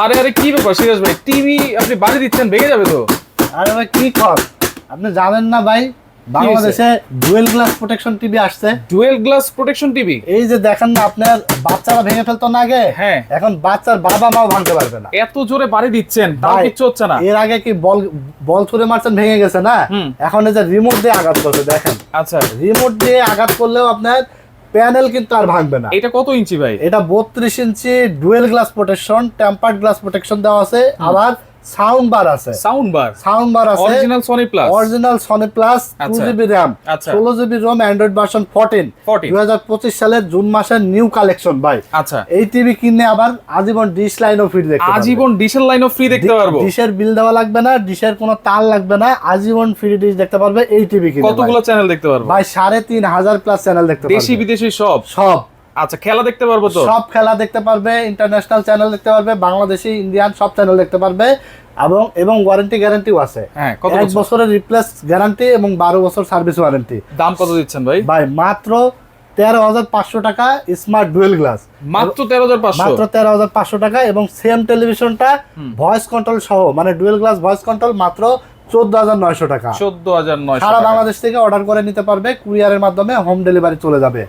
আরে আরে কি ব্যাপার সিরাজ ভাই, টিভি আপনি বাড়ি দিচ্ছেন, ভেঙে যাবে তো। আরে ভাই কি কর, আপনি জানেন না ভাই বাংলাদেশে ডুয়েল গ্লাস প্রোটেকশন টিভি আসছে। ডুয়েল গ্লাস প্রোটেকশন টিভি, এই যে দেখেন না, আপনার বাচ্চারা ভেঙে ফেলতো না আগে, হ্যাঁ এখন বাচ্চার বাবা মাও ভাঙতে পারবে না। এত জোরে বাড়ি দিচ্ছেন তাও ভাই, কিচ্ছু হচ্ছে না। এর আগে কি বল বল ছুড়ে মারছেন ভেঙে গেছে না, এখন এই যে রিমোট দিয়ে আঘাত করছে দেখেন। আচ্ছা, রিমোট দিয়ে আঘাত করলেও আপনার প্যানেল কিন্তু আর ভাঙবে না। এটা কত ইঞ্চি ভাই? এটা 32 inch dual glass protection, tempered glass protection দেওয়া আছে, আবার সাউন্ড বার আছে। সাউন্ড বার আছে original Sony plus, original Sony plus, 2GB RAM, আচ্ছা 16GB ROM, অ্যান্ড্রয়েড ভার্সন 14 2025 সালের জুন মাসের নিউ কালেকশন ভাই। আচ্ছা, এই টিভি কিনলে আবার আজীবন ডিশ লাইন অফ ফ্রি দেখতে পারবে। আজীবন ডিশের লাইনও ফ্রি দেখতে পারবো। ডিশের বিল দেওয়া লাগবে না, ডিশের কোনো তার লাগবে না, আজীবন ফ্রি ডিশ দেখতে পারবে এই টিভি কিনলে। কতগুলো চ্যানেল দেখতে পারবো ভাই 3500 প্লাস চ্যানেল দেখতে পারবে, দেশি বিদেশি সব সব। আচ্ছা, খেলা দেখতে পারবো তো? সব খেলা দেখতে পারবে, ইন্টারন্যাশনাল চ্যানেল দেখতে পারবে, বাংলাদেশি ইন্ডিয়ান সব চ্যানেল দেখতে পারবে, এবং ওয়ারেন্টি গ্যারান্টিও আছে। হ্যাঁ, কত 1 বছরের রিপ্লেস গ্যারান্টি এবং 12 বছর সার্ভিস ওয়ারেন্টি। দাম কত দিচ্ছেন ভাই? ভাই মাত্র 13,500 টাকা স্মার্ট ডুয়েল গ্লাস, মাত্র 13,500, মাত্র 13,500 টাকা। এবং সেম টেলিভিশনটা ভয়েস কন্ট্রোল সহ, মানে ডুয়েল গ্লাস ভয়েস কন্ট্রোল, মাত্র 14,900 টাকা। 14,900 সারা বাংলাদেশ থেকে অর্ডার করে নিতে পারবে, কুরিয়ারের মাধ্যমে হোম ডেলিভারি চলে যাবে।